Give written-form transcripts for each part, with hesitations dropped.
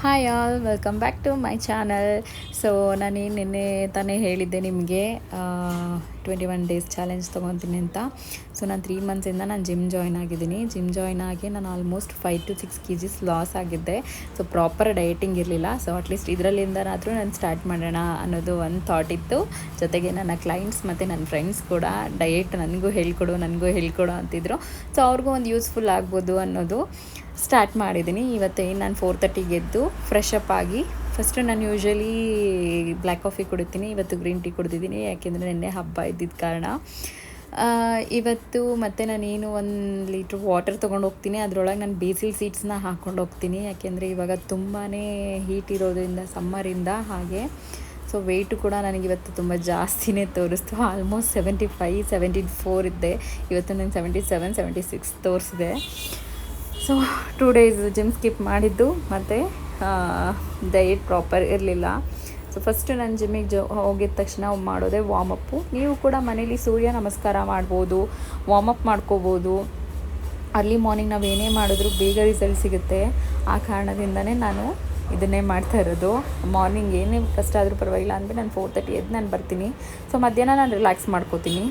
Hi all, welcome back to my channel. So ನಾನೇನು ನಿನ್ನೆ ತಾನೇ ಹೇಳಿದ್ದೆ ನಿಮಗೆ 21 ಡೇಸ್ ಚಾಲೆಂಜ್ ತೊಗೊತೀನಿ ಅಂತ. ಸೊ ನಾನು 3 ಮಂತ್ಸಿಂದ ನಾನು ಜಿಮ್ ಜಾಯ್ನ್ ಆಗಿದ್ದೀನಿ. ಜಿಮ್ ಜಾಯ್ನ್ ಆಗಿ ನಾನು ಆಲ್ಮೋಸ್ಟ್ 5 to 6 kgs ಲಾಸ್ ಆಗಿದ್ದೆ. ಸೊ ಪ್ರಾಪರ್ ಡಯಟಿಂಗ್ ಇರಲಿಲ್ಲ. ಸೊ ಅಟ್ಲೀಸ್ಟ್ ಇದರಲ್ಲಿಂದನಾದರೂ ನಾನು ಸ್ಟಾರ್ಟ್ ಮಾಡೋಣ ಅನ್ನೋದು ಒಂದು ಥಾಟ್ ಇತ್ತು. ಜೊತೆಗೆ ನನ್ನ ಕ್ಲೈಂಟ್ಸ್ ಮತ್ತು ನನ್ನ ಫ್ರೆಂಡ್ಸ್ ಕೂಡ ಡಯಟ್ ನನಗೂ ಹೇಳ್ಕೊಡು ಅಂತಿದ್ರು. ಸೊ ಅವ್ರಿಗೂ ಒಂದು ಯೂಸ್ಫುಲ್ ಆಗ್ಬೋದು ಅನ್ನೋದು ಸ್ಟಾರ್ಟ್ ಮಾಡಿದ್ದೀನಿ. ಇವತ್ತು ನಾನು 4:30ಗೆ ಎದ್ದು ಫ್ರೆಶ್ ಅಪ್ ಆಗಿ ಫಸ್ಟು ನಾನು ಯೂಶ್ವಲಿ ಬ್ಲ್ಯಾಕ್ ಕಾಫಿ ಕುಡಿತೀನಿ. ಇವತ್ತು ಗ್ರೀನ್ ಟೀ ಕುಡಿದಿದ್ದೀನಿ, ಯಾಕೆಂದರೆ ನಿನ್ನೆ ಹಬ್ಬ ಇದ್ದಿದ್ದ ಕಾರಣ. ಇವತ್ತು ಮತ್ತು ನಾನೇನು 1 ಲೀಟ್ರ್ ವಾಟರ್ ತೊಗೊಂಡು ಹೋಗ್ತೀನಿ. ಅದರೊಳಗೆ ನಾನು ಬೇಸಿಲ್ ಸೀಡ್ಸ್ನ ಹಾಕ್ಕೊಂಡು ಹೋಗ್ತೀನಿ, ಯಾಕೆಂದರೆ ಇವಾಗ ತುಂಬಾ ಹೀಟ್ ಇರೋದ್ರಿಂದ ಸಮ್ಮರಿಂದ. ಹಾಗೆ ಸೊ ವೆಯ್ಟು ಕೂಡ ನನಗಿವತ್ತು ತುಂಬ ಜಾಸ್ತಿನೇ ತೋರಿಸ್ತು. ಆಲ್ಮೋಸ್ಟ್ 75, 74 ಇದ್ದೆ. ಇವತ್ತು ನನಗೆ 77, 76 ತೋರಿಸಿದೆ. ಸೊ 2 ಡೇಸ್ ಜಿಮ್ ಸ್ಕಿಪ್ ಮಾಡಿದ್ದು ಮತ್ತು ಡಯಟ್ ಪ್ರಾಪರ್ ಇರಲಿಲ್ಲ. ಸೊ ಫಸ್ಟು ನಾನು ಜಿಮ್ಮಿಗೆ ಹೋಗಿದ ತಕ್ಷಣ ಮಾಡೋದೇ ವಾರ್ಮಪ್ಪು. ನೀವು ಕೂಡ ಮನೇಲಿ ಸೂರ್ಯ ನಮಸ್ಕಾರ ಮಾಡ್ಬೋದು, ವಾರ್ಮಪ್ ಮಾಡ್ಕೋಬೋದು. ಅರ್ಲಿ ಮಾರ್ನಿಂಗ್ ನಾವು ಏನೇ ಮಾಡಿದ್ರೂ ಬೇಗ ರಿಸಲ್ಟ್ ಸಿಗುತ್ತೆ. ಆ ಕಾರಣದಿಂದನೇ ನಾನು ಇದನ್ನೇ ಮಾಡ್ತಾ ಇರೋದು. ಮಾರ್ನಿಂಗ್ ಏನೇ ಕಷ್ಟ ಆದರೂ ಪರವಾಗಿಲ್ಲ ಅಂದ್ಬಿಟ್ಟು ನಾನು 4:30 ಎದ್ದು ನಾನು ಬರ್ತೀನಿ. ಸೊ ಮಧ್ಯಾಹ್ನ ನಾನು ರಿಲ್ಯಾಕ್ಸ್ ಮಾಡ್ಕೋತೀನಿ.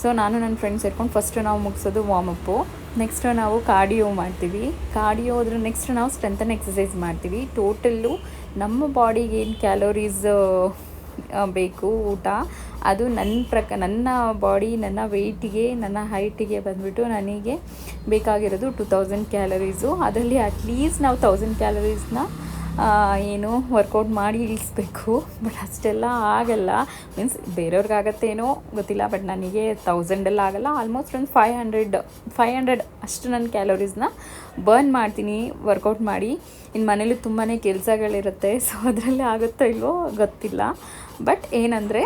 ಸೊ ನಾನು ನನ್ನ ಫ್ರೆಂಡ್ಸ್ ಸೇರ್ಕೊಂಡು ಫಸ್ಟು ನಾವು ಮುಗಿಸೋದು ವಾರ್ಮಪ್ಪು. ನೆಕ್ಸ್ಟು ನಾವು ಕಾರ್ಡಿಯೋ ಮಾಡ್ತೀವಿ. ಕಾರ್ಡಿಯೋ ಅದ್ರ ನೆಕ್ಸ್ಟ್ ನಾವು ಸ್ಟ್ರೆಂತನ್ ಎಕ್ಸಸೈಸ್ ಮಾಡ್ತೀವಿ. ಟೋಟಲ್ಲು ನಮ್ಮ ಬಾಡಿಗೆ ಏನು ಕ್ಯಾಲೋರೀಸ್ ಬೇಕು ಊಟ, ಅದು ನನ್ನ ಬಾಡಿ, ನನ್ನ ವೆಯ್ಟಿಗೆ, ನನ್ನ ಹೈಟಿಗೆ ಬಂದುಬಿಟ್ಟು ನನಗೆ ಬೇಕಾಗಿರೋದು 2000 ಕ್ಯಾಲರೀಸು. ಅದರಲ್ಲಿ ಅಟ್ಲೀಸ್ಟ್ ನಾವು 1000 ಕ್ಯಾಲರೀಸ್ನ ಏನು ವರ್ಕೌಟ್ ಮಾಡಿ ಇಳಿಸ್ಬೇಕು. ಬಟ್ ಅಷ್ಟೆಲ್ಲ ಆಗಲ್ಲ. ಮೀನ್ಸ್ ಬೇರೆಯವ್ರಿಗಾಗತ್ತೇನೋ ಗೊತ್ತಿಲ್ಲ, ಬಟ್ ನನಗೆ 1000 ಆಗಲ್ಲ. ಆಲ್ಮೋಸ್ಟ್ ಒಂದು 500 ಅಷ್ಟು ನನ್ನ ಕ್ಯಾಲೋರೀಸ್ನ ಬರ್ನ್ ಮಾಡ್ತೀನಿ ವರ್ಕೌಟ್ ಮಾಡಿ. ಇನ್ನು ಮನೇಲಿ ತುಂಬಾ ಕೆಲಸಗಳಿರುತ್ತೆ. ಸೊ ಅದರಲ್ಲಿ ಆಗುತ್ತೋ ಇಲ್ವೋ ಗೊತ್ತಿಲ್ಲ. ಬಟ್ ಏನಂದರೆ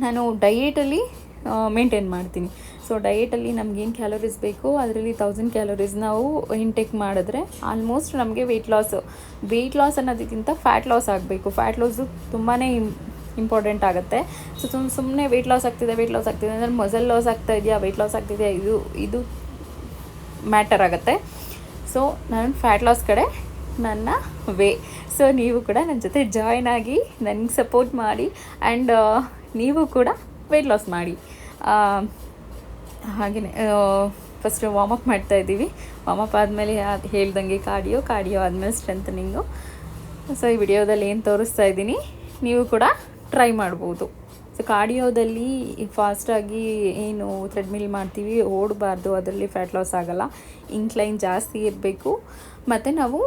ನಾನು ಡಯೇಟಲ್ಲಿ ಮೇಂಟೈನ್ ಮಾಡ್ತೀನಿ. ಸೊ ಡಯೇಟಲ್ಲಿ ನಮಗೇನು ಕ್ಯಾಲೋರೀಸ್ ಬೇಕು ಅದರಲ್ಲಿ 1000 ಕ್ಯಾಲೋರೀಸ್ ನಾವು ಇಂಟೇಕ್ ಮಾಡಿದ್ರೆ ಆಲ್ಮೋಸ್ಟ್ ನಮಗೆ ವೆಯ್ಟ್ ಲಾಸ್ ಅನ್ನೋದಕ್ಕಿಂತ ಫ್ಯಾಟ್ ಲಾಸ್ ಆಗಬೇಕು. ಫ್ಯಾಟ್ ಲಾಸು ತುಂಬಾ ಇಂಪಾರ್ಟೆಂಟ್ ಆಗುತ್ತೆ. ಸೊ ಸುಮ್ಮನೆ ವೆಯ್ಟ್ ಲಾಸ್ ಆಗ್ತಿದೆ ಅಂದರೆ ಮಸಲ್ ಲಾಸ್ ಆಗ್ತಾ ಇದೆಯಾ, ವೆಯ್ಟ್ ಲಾಸ್ ಆಗ್ತಿದೆಯಾ, ಇದು ಮ್ಯಾಟರ್ ಆಗುತ್ತೆ. ಸೊ ನಾನು ಫ್ಯಾಟ್ ಲಾಸ್ ಕಡೆ ನನ್ನ ಸೊ ನೀವು ಕೂಡ ನನ್ನ ಜೊತೆ ಜಾಯ್ನ್ ಆಗಿ ನನಗೆ ಸಪೋರ್ಟ್ ಮಾಡಿ. ಆ್ಯಂಡ್ ನೀವು ಕೂಡ ವೆಯ್ಟ್ ಲಾಸ್ ಮಾಡಿ. ಹಾಗೆಯೇ ಫಸ್ಟು ವಾರ್ಮಪ್ ಮಾಡ್ತಾಯಿದ್ದೀವಿ. ವಾರ್ಮಪ್ ಆದಮೇಲೆ ಹೇಳ್ದಂಗೆ ಕಾರ್ಡಿಯೋ ಆದಮೇಲೆ ಸ್ಟ್ರೆಂಥನಿಂಗು. ಸೊ ಈ ವಿಡಿಯೋದಲ್ಲಿ ಏನು ತೋರಿಸ್ತಾ ಇದ್ದೀನಿ ನೀವು ಕೂಡ ಟ್ರೈ ಮಾಡ್ಬೋದು. ಸೊ ಕಾರ್ಡಿಯೋದಲ್ಲಿ ಫಾಸ್ಟಾಗಿ ಏನು ಥ್ರೆಡ್ಮಿಲ್ ಮಾಡ್ತೀವಿ, ಓಡಬಾರ್ದು. ಅದರಲ್ಲಿ ಫ್ಯಾಟ್ ಲಾಸ್ ಆಗೋಲ್ಲ. ಇನ್ಕ್ಲೈನ್ ಜಾಸ್ತಿ ಇರಬೇಕು ಮತ್ತು ನಾವು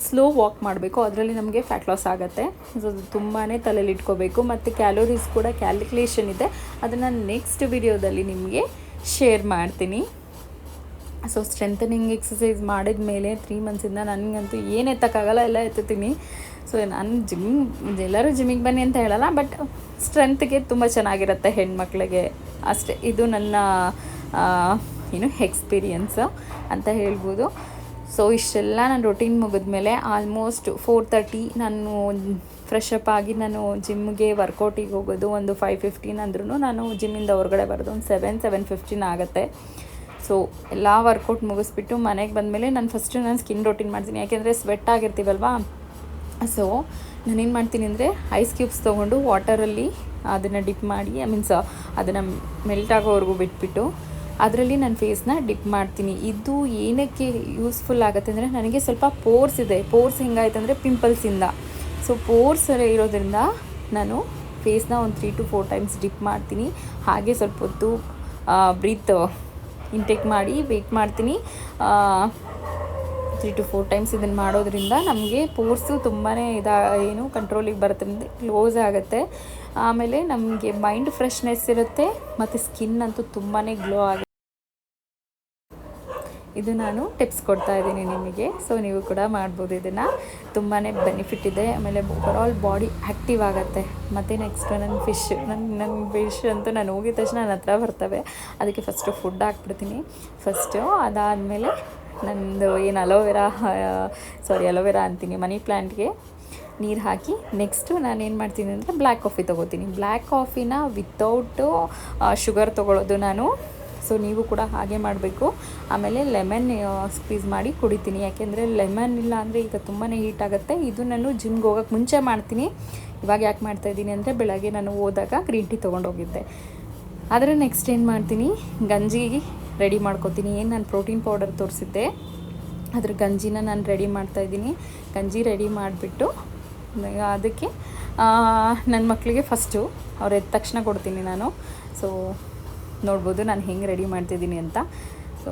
ಸ್ಲೋ ವಾಕ್ ಮಾಡಬೇಕು. ಅದರಲ್ಲಿ ನಮಗೆ ಫ್ಯಾಟ್ ಲಾಸ್ ಆಗುತ್ತೆ. ಸೊ ಅದು ತುಂಬಾ ತಲೆಯಲ್ಲಿ ಇಟ್ಕೋಬೇಕು. ಮತ್ತು ಕ್ಯಾಲೋರೀಸ್ ಕೂಡ ಕ್ಯಾಲ್ಕುಲೇಷನ್ ಇದೆ, ಅದನ್ನು ನೆಕ್ಸ್ಟ್ ವಿಡಿಯೋದಲ್ಲಿ ನಿಮಗೆ ಶೇರ್ ಮಾಡ್ತೀನಿ. ಸೊ ಸ್ಟ್ರೆಂಥನಿಂಗ್ ಎಕ್ಸಸೈಸ್ ಮಾಡಿದ ಮೇಲೆ 3 ಮಂತ್ಸಿಂದ ನನಗಂತೂ ಏನು ಎತ್ತಕ್ಕಾಗಲ್ಲ, ಎಲ್ಲ ಎತ್ತುತ್ತೀನಿ. ಸೊ ನಾನು ಎಲ್ಲರೂ ಜಿಮ್ಮಿಗೆ ಬನ್ನಿ ಅಂತ ಹೇಳಲ್ಲ, ಬಟ್ ಸ್ಟ್ರೆಂತ್ಗೆ ತುಂಬ ಚೆನ್ನಾಗಿರುತ್ತೆ ಹೆಣ್ಮಕ್ಳಿಗೆ ಅಷ್ಟೇ. ಇದು ನನ್ನ ಎಕ್ಸ್ಪೀರಿಯನ್ಸ್ ಅಂತ ಹೇಳ್ಬೋದು. ಸೊ ಇಷ್ಟೆಲ್ಲ ನಾನು ರೊಟೀನ್ ಮುಗಿದ್ಮೇಲೆ ಆಲ್ಮೋಸ್ಟ್ 4:30 ನಾನು ಫ್ರೆಶ್ ಅಪ್ ಆಗಿ ನಾನು ಜಿಮ್ಗೆ ವರ್ಕೌಟಿಗೆ ಹೋಗೋದು ಒಂದು 5:15 ಅಂದ್ರೂ ನಾನು ಜಿಮ್ಮಿಂದ ಹೊರಗಡೆ ಬರೋದು ಒಂದು 7:15 ಆಗುತ್ತೆ. ಸೊ ಎಲ್ಲ ವರ್ಕೌಟ್ ಮುಗಿಸ್ಬಿಟ್ಟು ಮನೆಗೆ ಬಂದಮೇಲೆ ನಾನು ಸ್ಕಿನ್ ರೊಟೀನ್ ಮಾಡ್ತೀನಿ, ಯಾಕೆಂದರೆ ಸ್ವೆಟ್ ಆಗಿರ್ತೀವಲ್ವಾ. ಸೊ ನಾನೇನು ಮಾಡ್ತೀನಿ ಅಂದರೆ ಐಸ್ ಕ್ಯೂಬ್ಸ್ ತೊಗೊಂಡು ವಾಟರಲ್ಲಿ ಅದನ್ನು ಡಿಪ್ ಮಾಡಿ, ಅದನ್ನು ಮೆಲ್ಟ್ ಆಗೋವರೆಗೂ ಬಿಟ್ಬಿಟ್ಟು ಅದರಲ್ಲಿ ನನ್ನ ಫೇಸ್ನ ಡಿಪ್ ಮಾಡ್ತೀನಿ. ಇದು ಏನಕ್ಕೆ ಯೂಸ್ಫುಲ್ ಆಗುತ್ತೆ ಅಂದರೆ ನನಗೆ ಸ್ವಲ್ಪ ಪೋರ್ಸ್ ಇದೆ. ಪೋರ್ಸ್ ಹೆಂಗಾಯ್ತಂದರೆ ಪಿಂಪಲ್ಸಿಂದ. ಸೊ ಪೋರ್ಸ್ ಇರೋದ್ರಿಂದ ನಾನು ಫೇಸ್ನ ಒಂದು 3 to 4 ಟೈಮ್ಸ್ ಡಿಪ್ ಮಾಡ್ತೀನಿ. ಹಾಗೆ ಸ್ವಲ್ಪ ಹೊತ್ತು ಬ್ರೀತ್ ಇಂಟೇಕ್ ಮಾಡಿ ವೆಯ್ಟ್ ಮಾಡ್ತೀನಿ. 3 to 4 ಟೈಮ್ಸ್ ಇದನ್ನು ಮಾಡೋದ್ರಿಂದ ನಮಗೆ ಪೋರ್ಸು ತುಂಬಾ ಕಂಟ್ರೋಲಿಗೆ ಬರುತ್ತೆ, ಕ್ಲೋಸ್ ಆಗುತ್ತೆ. ಆಮೇಲೆ ನಮಗೆ ಮೈಂಡ್ ಫ್ರೆಶ್ನೆಸ್ ಇರುತ್ತೆ ಮತ್ತು ಸ್ಕಿನ್ ಅಂತೂ ತುಂಬಾ ಗ್ಲೋ ಆಗುತ್ತೆ. ಇದು ನಾನು ಟಿಪ್ಸ್ ಕೊಡ್ತಾ ಇದ್ದೀನಿ ನಿಮಗೆ. ಸೊ ನೀವು ಕೂಡ ಮಾಡ್ಬೋದು. ಇದನ್ನು ತುಂಬಾ ಬೆನಿಫಿಟ್ ಇದೆ. ಆಮೇಲೆ ಓವರಾಲ್ ಬಾಡಿ ಆ್ಯಕ್ಟಿವ್ ಆಗುತ್ತೆ. ಮತ್ತು ನೆಕ್ಸ್ಟ್ ನನ್ನ ಫಿಶ್ ಅಂತೂ ನಾನು ಹೋಗಿದ ತಕ್ಷಣ ನನ್ನ ಹತ್ರ ಬರ್ತವೆ. ಅದಕ್ಕೆ ಫಸ್ಟು ಫುಡ್ ಹಾಕ್ಬಿಡ್ತೀನಿ ಅದಾದಮೇಲೆ ನಂದು ಏನು ಅಲೋವೆರಾ ಅಂತೀನಿ, ಮನಿ ಪ್ಲ್ಯಾಂಟ್ಗೆ ನೀರು ಹಾಕಿ ನೆಕ್ಸ್ಟು ನಾನೇನು ಮಾಡ್ತೀನಿ ಅಂದರೆ ಬ್ಲ್ಯಾಕ್ ಕಾಫಿ ತೊಗೋತೀನಿ. ಬ್ಲ್ಯಾಕ್ ಕಾಫಿನ ವಿತೌಟು ಶುಗರ್ ತೊಗೊಳ್ಳೋದು ನಾನು. ಸೊ ನೀವು ಕೂಡ ಹಾಗೆ ಮಾಡಬೇಕು. ಆಮೇಲೆ ಲೆಮನ್ ಸ್ಕ್ವೀಸ್ ಮಾಡಿ ಕುಡಿತೀನಿ, ಯಾಕೆಂದರೆ ಲೆಮನ್ ಇಲ್ಲ ಅಂದರೆ ಈಗ ತುಂಬಾ ಹೀಟ್ ಆಗುತ್ತೆ. ಇದು ನಾನು ಜಿಮ್ಗೆ ಹೋಗೋಕ್ಕೆ ಮುಂಚೆ ಮಾಡ್ತೀನಿ. ಇವಾಗ ಯಾಕೆ ಮಾಡ್ತಾಯಿದ್ದೀನಿ ಅಂದರೆ ಬೆಳಗ್ಗೆ ನಾನು ಹೋದಾಗ ಗ್ರೀನ್ ಟೀ ತೊಗೊಂಡೋಗಿದ್ದೆ. ಆದರೆ ನೆಕ್ಸ್ಟ್ ಏನು ಮಾಡ್ತೀನಿ, ಗಂಜಿ ರೆಡಿ ಮಾಡ್ಕೊತೀನಿ. ಏನು ನಾನು ಪ್ರೋಟೀನ್ ಪೌಡರ್ ತೋರಿಸಿದ್ದೆ ಅದ್ರ ಗಂಜಿನ ನಾನು ರೆಡಿ ಮಾಡ್ತಾಯಿದ್ದೀನಿ. ಗಂಜಿ ರೆಡಿ ಮಾಡಿಬಿಟ್ಟು ಅದಕ್ಕೆ ನನ್ನ ಮಕ್ಕಳಿಗೆ ಫಸ್ಟು ಅವ್ರು ಎದ್ದ ತಕ್ಷಣ ಕೊಡ್ತೀನಿ ನಾನು. ಸೊ ನೋಡ್ಬೋದು ನಾನು ಹೆಂಗೆ ರೆಡಿ ಮಾಡ್ತಿದ್ದೀನಿ ಅಂತ. ಸೊ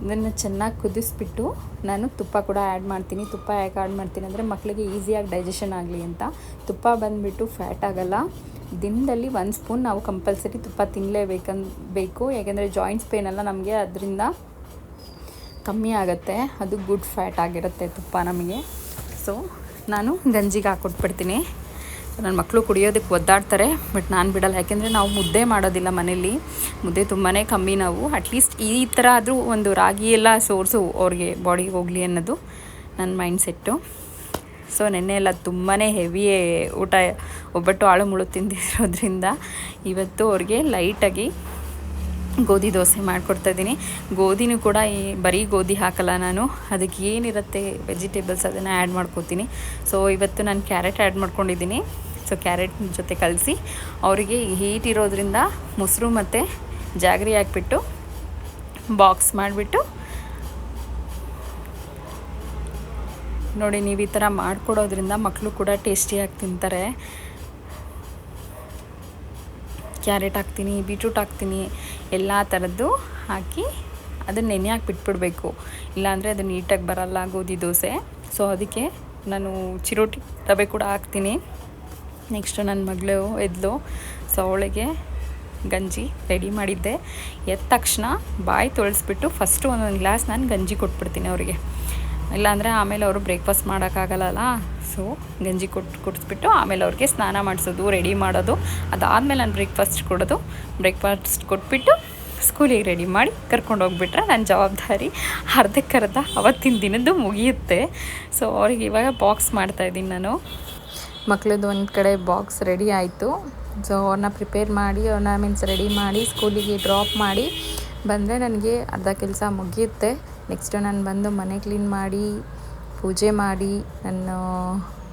ಇದನ್ನು ಚೆನ್ನಾಗಿ ಕುದಿಸ್ಬಿಟ್ಟು ನಾನು ತುಪ್ಪ ಕೂಡ ಆ್ಯಡ್ ಮಾಡ್ತೀನಿ. ತುಪ್ಪ ಯಾಕೆ ಆ್ಯಡ್ ಮಾಡ್ತೀನಿ ಅಂದರೆ ಮಕ್ಕಳಿಗೆ ಈಸಿಯಾಗಿ ಡೈಜೆಷನ್ ಆಗಲಿ ಅಂತ. ತುಪ್ಪ ಬಂದುಬಿಟ್ಟು ಫ್ಯಾಟ್ ಆಗೋಲ್ಲ. ದಿನದಲ್ಲಿ 1 ಸ್ಪೂನ್ ನಾವು ಕಂಪಲ್ಸರಿ ತುಪ್ಪ ತಿನ್ನಲೇಬೇಕು, ಯಾಕೆಂದರೆ ಜಾಯಿಂಟ್ಸ್ ಪೇನೆಲ್ಲ ನಮಗೆ ಅದರಿಂದ ಕಮ್ಮಿ ಆಗುತ್ತೆ. ಅದು ಗುಡ್ ಫ್ಯಾಟ್ ಆಗಿರುತ್ತೆ ತುಪ್ಪ ನಮಗೆ. ಸೊ ನಾನು ಗಂಜಿಗೆ ಹಾಕ್ಕೊಟ್ಬಿಡ್ತೀನಿ. ನನ್ನ ಮಕ್ಕಳು ಕುಡಿಯೋದಕ್ಕೆ ಒದ್ದಾಡ್ತಾರೆ, ಬಟ್ ನಾನು ಬಿಡಲ್ಲ. ಯಾಕೆಂದರೆ ನಾವು ಮುದ್ದೆ ಮಾಡೋದಿಲ್ಲ ಮನೇಲಿ, ಮುದ್ದೆ ತುಂಬಾ ಕಮ್ಮಿ. ನಾವು ಅಟ್ಲೀಸ್ಟ್ ಈ ಥರ ಆದರೂ ಒಂದು ರಾಗಿ ಎಲ್ಲ ಸೋರ್ಸು ಅವ್ರಿಗೆ ಬಾಡಿಗೆ ಹೋಗಲಿ ಅನ್ನೋದು ನನ್ನ ಮೈಂಡ್ ಸೆಟ್ಟು. ಸೊ ನೆನ್ನೆ ಎಲ್ಲ ತುಂಬಾ ಹೆವಿ ಊಟ, ಒಬ್ಬಟ್ಟು ಆಳು ಮುಳು ತಿಂದಿರೋದ್ರಿಂದ ಇವತ್ತು ಅವ್ರಿಗೆ ಲೈಟಾಗಿ ಗೋಧಿ ದೋಸೆ ಮಾಡಿಕೊಡ್ತಾಯಿದ್ದೀನಿ. ಗೋಧಿನೂ ಕೂಡ ಬರೀ ಗೋಧಿ ಹಾಕಲ್ಲ ನಾನು, ಅದಕ್ಕೆ ಏನಿರುತ್ತೆ ವೆಜಿಟೇಬಲ್ಸ್ ಅದನ್ನು ಆ್ಯಡ್ ಮಾಡ್ಕೊತೀನಿ. ಸೊ ಇವತ್ತು ನಾನು ಕ್ಯಾರೆಟ್ ಆ್ಯಡ್ ಮಾಡ್ಕೊಂಡಿದ್ದೀನಿ. ಸೊ ಕ್ಯಾರೆಟ್ ಜೊತೆ ಕಲಸಿ ಅವರಿಗೆ ಹೀಟ್ ಇರೋದ್ರಿಂದ ಮೊಸರು ಮತ್ತು ಜಾಗರಿ ಹಾಕ್ಬಿಟ್ಟು ಬಾಕ್ಸ್ ಮಾಡಿಬಿಟ್ಟು ನೋಡಿ, ನೀವು ಈ ಥರ ಮಾಡಿಕೊಡೋದ್ರಿಂದ ಮಕ್ಕಳು ಕೂಡ ಟೇಸ್ಟಿಯಾಗಿ ತಿಂತಾರೆ. ಕ್ಯಾರೆಟ್ ಹಾಕ್ತೀನಿ, ಬೀಟ್ರೂಟ್ ಹಾಕ್ತೀನಿ, ಎಲ್ಲ ಥರದ್ದು ಹಾಕಿ ಅದನ್ನು ನೆನೆ ಹಾಕಿ ಬಿಟ್ಬಿಡಬೇಕು, ಇಲ್ಲಾಂದರೆ ಅದು ನೀಟಾಗಿ ಬರಲ್ಲ ಗೋಧಿ ದೋಸೆ. ಸೊ ಅದಕ್ಕೆ ನಾನು ಚಿರೋಟಿ ರವೆ ಕೂಡ ಹಾಕ್ತೀನಿ. ನೆಕ್ಸ್ಟು ನನ್ನ ಮಗಳು ಎದ್ಲು. ಸೊ ಅವಳಿಗೆ ಗಂಜಿ ರೆಡಿ ಮಾಡಿದ್ದೆ. ಎದ್ದ ತಕ್ಷಣ ಬಾಯಿ ತೊಳೆಸ್ಬಿಟ್ಟು ಫಸ್ಟು ಒಂದೊಂದು ಗ್ಲಾಸ್ ನಾನು ಗಂಜಿ ಕೊಟ್ಬಿಡ್ತೀನಿ ಅವರಿಗೆ, ಇಲ್ಲಾಂದರೆ ಆಮೇಲೆ ಅವರು ಬ್ರೇಕ್ಫಾಸ್ಟ್ ಮಾಡೋಕ್ಕಾಗಲ್ಲ. ಸೊ ಗಂಜಿ ಕುಡಿಸ್ಬಿಟ್ಟು ಆಮೇಲೆ ಅವ್ರಿಗೆ ಸ್ನಾನ ಮಾಡಿಸೋದು, ರೆಡಿ ಮಾಡೋದು, ಅದಾದಮೇಲೆ ನಾನು ಬ್ರೇಕ್ಫಾಸ್ಟ್ ಕೊಡೋದು. ಬ್ರೇಕ್ಫಾಸ್ಟ್ ಕೊಟ್ಬಿಟ್ಟು ಸ್ಕೂಲಿಗೆ ರೆಡಿ ಮಾಡಿ ಕರ್ಕೊಂಡೋಗ್ಬಿಟ್ರೆ ನನ್ನ ಜವಾಬ್ದಾರಿ ಅರ್ಧಕ್ಕರ್ಧ ಅವತ್ತಿನ ದಿನದ್ದು ಮುಗಿಯುತ್ತೆ. ಸೊ ಅವ್ರಿಗೆ ಇವಾಗ ಬಾಕ್ಸ್ ಮಾಡ್ತಾಯಿದ್ದೀನಿ ನಾನು. ಮಕ್ಕಳದ್ದು ಒಂದು ಕಡೆ ಬಾಕ್ಸ್ ರೆಡಿ ಆಯಿತು. ಸೊ ಅವ್ರನ್ನ ಪ್ರಿಪೇರ್ ಮಾಡಿ, ಅವ್ರನ್ನ ರೆಡಿ ಮಾಡಿ ಸ್ಕೂಲಿಗೆ ಡ್ರಾಪ್ ಮಾಡಿ ಬಂದರೆ ನನಗೆ ಅರ್ಧ ಕೆಲಸ ಮುಗಿಯುತ್ತೆ. ನೆಕ್ಸ್ಟು ನಾನು ಬಂದು ಮನೆ ಕ್ಲೀನ್ ಮಾಡಿ, ಪೂಜೆ ಮಾಡಿ, ನಾನು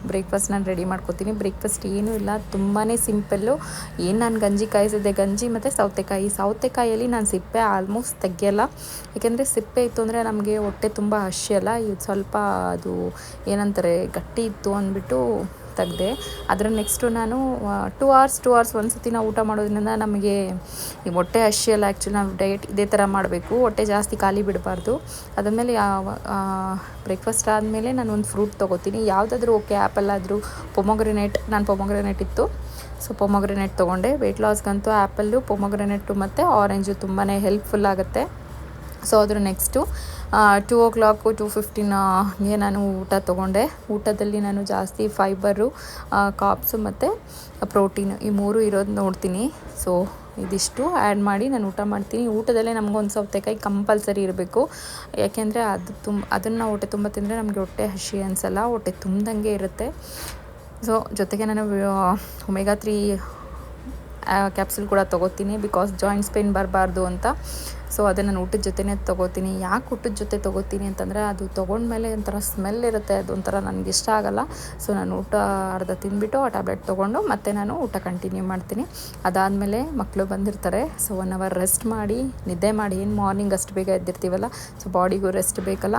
ಬ್ರೇಕ್ಫಾಸ್ಟ್ ನಾನು ರೆಡಿ ಮಾಡ್ಕೊತೀನಿ. ಬ್ರೇಕ್ಫಾಸ್ಟ್ ಏನೂ ಇಲ್ಲ, ತುಂಬಾ ಸಿಂಪಲ್ಲು. ಏನು ನಾನು ಗಂಜಿ ಕಾಯಿಸಿದ್ದೆ, ಗಂಜಿ ಮತ್ತು ಸೌತೆಕಾಯಲ್ಲಿ ನಾನು ಸಿಪ್ಪೆ ಆಲ್ಮೋಸ್ಟ್ ತೆಗಿಯಲ್ಲ. ಏಕೆಂದರೆ ಸಿಪ್ಪೆ ಇತ್ತು ಅಂದರೆ ನಮಗೆ ಹೊಟ್ಟೆ ತುಂಬ ಹಸಿಯಲ್ಲ. ಇದು ಸ್ವಲ್ಪ ಅದು ಏನಂತಾರೆ ಗಟ್ಟಿ ಇತ್ತು ಅಂದ್ಬಿಟ್ಟು ತೆಗ್ದೆ. ಅದರ ನೆಕ್ಸ್ಟು ನಾನು 2 hours ಒಂದು ಸತಿ ನಾವು ಊಟ ಮಾಡೋದ್ರಿಂದ ನಮಗೆ ಈ ಹೊಟ್ಟೆ ಹಸಿಯಲ್ಲ. ಆ್ಯಕ್ಚುಲಿ ನಾವು ಡಯಟ್ ಇದೇ ಥರ ಮಾಡಬೇಕು, ಹೊಟ್ಟೆ ಜಾಸ್ತಿ ಖಾಲಿ ಬಿಡಬಾರ್ದು. ಅದಾದಮೇಲೆ ಬ್ರೇಕ್ಫಾಸ್ಟ್ ಆದಮೇಲೆ ನಾನು ಒಂದು ಫ್ರೂಟ್ ತೊಗೋತೀನಿ, ಯಾವುದಾದ್ರೂ ಓಕೆ, ಆ್ಯಪಲ್ ಆದರೂ, ನಾನು ಪೊಮೊಗ್ರೆನೇಟ್ ಇತ್ತು. ಸೊ ಪೊಮೊಗ್ರೆನೇಟ್ ತೊಗೊಂಡೆ. ವೆಯ್ಟ್ ಲಾಸ್ಗಂತೂ ಆ್ಯಪಲ್ಲು, ಪೊಮೊಗ್ರೆನೇಟು ಮತ್ತು ಆರೆಂಜು ತುಂಬಾ ಹೆಲ್ಪ್ಫುಲ್ ಆಗುತ್ತೆ. ಸೊ ಅದ್ರ ನೆಕ್ಸ್ಟು 2 o'clock 2:15ಗೆ ನಾನು ಊಟ ತೊಗೊಂಡೆ. ಊಟದಲ್ಲಿ ನಾನು ಜಾಸ್ತಿ ಫೈಬರು, ಕಾರ್ಬ್ಸು ಮತ್ತು ಪ್ರೋಟೀನು ಈ 3 ಇರೋದು ನೋಡ್ತೀನಿ. ಸೊ ಇದಿಷ್ಟು ಆ್ಯಡ್ ಮಾಡಿ ನಾನು ಊಟ ಮಾಡ್ತೀನಿ. ಊಟದಲ್ಲೇ ನಮಗೊಂದು ಸೌತೆಕಾಯಿ ಕಂಪಲ್ಸರಿ ಇರಬೇಕು, ಯಾಕೆಂದರೆ ಅದನ್ನು ಹೊಟ್ಟೆ ತುಂಬ ತಿಂದರೆ ನಮಗೆ ಹೊಟ್ಟೆ ಹಸಿ ಅನಿಸಲ್ಲ, ಹೊಟ್ಟೆ ತುಂಬ್ದಂಗೆ ಇರುತ್ತೆ. ಸೊ ಜೊತೆಗೆ ನಾನು ಒಮೆಗಾ 3 ಕ್ಯಾಪ್ಸೂಲ್ ಕೂಡ ತೊಗೋತೀನಿ, ಬಿಕಾಸ್ ಜಾಯಿಂಟ್ಸ್ ಪೇನ್ ಬರಬಾರ್ದು ಅಂತ. ಸೊ ಅದನ್ನು ನಾನು ಊಟದ ಜೊತೆನೇ ತೊಗೋತೀನಿ. ಯಾಕೆ ಊಟದ ಜೊತೆ ತೊಗೋತೀನಿ ಅಂತಂದರೆ ಅದು ತೊಗೊಂಡ್ಮೇಲೆ ಒಂಥರ ಸ್ಮೆಲ್ ಇರುತ್ತೆ, ಅದು ಒಂಥರ ನನಗೆ ಇಷ್ಟ ಆಗೋಲ್ಲ. ಸೊ ನಾನು ಊಟ ಅರ್ಧ ತಿಂದುಬಿಟ್ಟು ಆ ಟ್ಯಾಬ್ಲೆಟ್ ತೊಗೊಂಡು ಮತ್ತೆ ನಾನು ಊಟ ಕಂಟಿನ್ಯೂ ಮಾಡ್ತೀನಿ. ಅದಾದಮೇಲೆ ಮಕ್ಕಳು ಬಂದಿರ್ತಾರೆ. ಸೊ 1 hour ರೆಸ್ಟ್ ಮಾಡಿ, ನಿದ್ದೆ ಮಾಡಿ. ಏನು ಮಾರ್ನಿಂಗ್ ಅಷ್ಟು ಬೇಗ ಎದ್ದಿರ್ತೀವಲ್ಲ, ಸೊ ಬಾಡಿಗೂ ರೆಸ್ಟ್ ಬೇಕಲ್ಲ.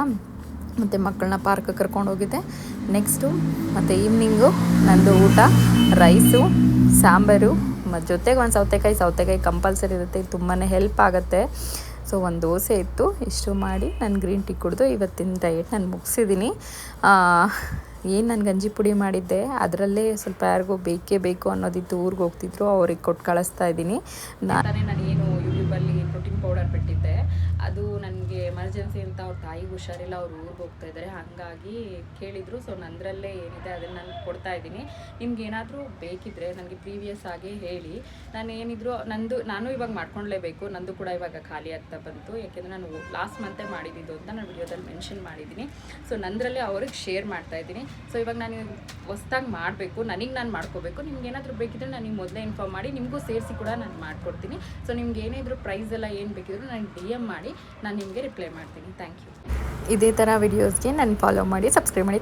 ಮತ್ತು ಮಕ್ಕಳನ್ನ ಪಾರ್ಕಿಗೆ ಕರ್ಕೊಂಡೋಗಿದ್ದೆ. ನೆಕ್ಸ್ಟು ಮತ್ತು ಈವ್ನಿಂಗು ನಂದು ಊಟ ರೈಸು, ಸಾಂಬಾರು ಮತ್ತು ಜೊತೆಗೆ ಒಂದು ಸೌತೆಕಾಯಿ ಕಂಪಲ್ಸರಿ ಇರುತ್ತೆ. ಇದು ತುಂಬಾ ಹೆಲ್ಪ್ ಆಗುತ್ತೆ. ಸೊ ಒಂದು ದೋಸೆ ಇತ್ತು. ಇಷ್ಟು ಮಾಡಿ ನಾನು ಗ್ರೀನ್ ಟೀ ಕುಡಿದು ಇವತ್ತಿನ ಡಯಟ್ ನಾನು ಮುಗಿಸಿದ್ದೀನಿ. ಏನು ನಾನು ಗಂಜಿ ಪುಡಿ ಮಾಡಿದ್ದೆ, ಅದರಲ್ಲೇ ಸ್ವಲ್ಪ ಯಾರಿಗೂ ಬೇಕೇ ಬೇಕು ಅನ್ನೋದಿತ್ತು, ಊರಿಗೆ ಹೋಗ್ತಿದ್ರು, ಅವ್ರಿಗೆ ಕೊಟ್ಟು ಕಳಿಸ್ತಾ ಇದ್ದೀನಿ. ನಾನು ಏನು ಯೂಟ್ಯೂಬಲ್ಲಿ ಪ್ರೋಟೀನ್ ಪೌಡರ್ ಬಿಟ್ಟಿದ್ದೆ, ಅದು ನನಗೆ ಎಮರ್ಜೆನ್ಸಿ ಅಂತ ಅವ್ರ ತಾಯಿಗೆ ಹುಷಾರಿಲ್ಲ, ಅವ್ರು ಊರಿಗೆ ಹೋಗ್ತಾ ಇದ್ದಾರೆ, ಹಾಗಾಗಿ ಕೇಳಿದರು. ಸೊ ನಂದರಲ್ಲೇ ಏನಿದೆ ಅದನ್ನು ನಾನು ಕೊಡ್ತಾ ಇದ್ದೀನಿ. ನಿಮ್ಗೆ ಏನಾದರೂ ಬೇಕಿದ್ದರೆ ನನಗೆ ಪ್ರೀವಿಯಸ್ ಆಗಿ ಹೇಳಿ, ನಾನು ಏನಿದ್ರು ನಾನು ಇವಾಗ ಮಾಡ್ಕೊಳ್ಲೇಬೇಕು, ನಂದು ಕೂಡ ಇವಾಗ ಖಾಲಿ ಆಗ್ತಾ ಬಂತು. ಯಾಕೆಂದರೆ ನಾನು ಲಾಸ್ಟ್ ಮಂತೇ ಮಾಡಿದ್ದು ಅಂತ ನಾನು ವಿಡಿಯೋದಲ್ಲಿ ಮೆನ್ಷನ್ ಮಾಡಿದ್ದೀನಿ. ಸೊ ನಂದರಲ್ಲೇ ಅವ್ರಿಗೆ ಶೇರ್ ಮಾಡ್ತಾ ಇದ್ದೀನಿ. ಸೊ ಇವಾಗ ನಾನು ಹೊಸ್ದಾಗಿ ಮಾಡಬೇಕು, ನಾನು ಮಾಡ್ಕೋಬೇಕು. ನಿಮ್ಗೆ ಏನಾದರೂ ಬೇಕಿದ್ರೆ ನಾನು ನಿಮ್ಗೆ ಮೊದಲೇ ಇನ್ಫಾರ್ಮ್ ಮಾಡಿ ನಿಮಗೂ ಸೇರಿಸಿ ಕೂಡ ನಾನು ಮಾಡಿಕೊಡ್ತೀನಿ. ಸೊ ನಿಮ್ಗೆ ಏನಾದರೂ ಪ್ರೈಸ್ ಎಲ್ಲ ಏನು ಬೇಕಿದ್ರು ನನಗೆ DM ಮಾಡಿ, ನಾನು ನಿಮಗೆ ರಿಪ್ಲೈ ಮಾಡ್ತೀನಿ. Thank you. ಇದೇ ಥರ ವಿಡಿಯೋಸ್ಗೆ ನಾನು ಫಾಲೋ ಮಾಡಿ, ಸಬ್ಸ್ಕ್ರೈಬ್ ಮಾಡಿ.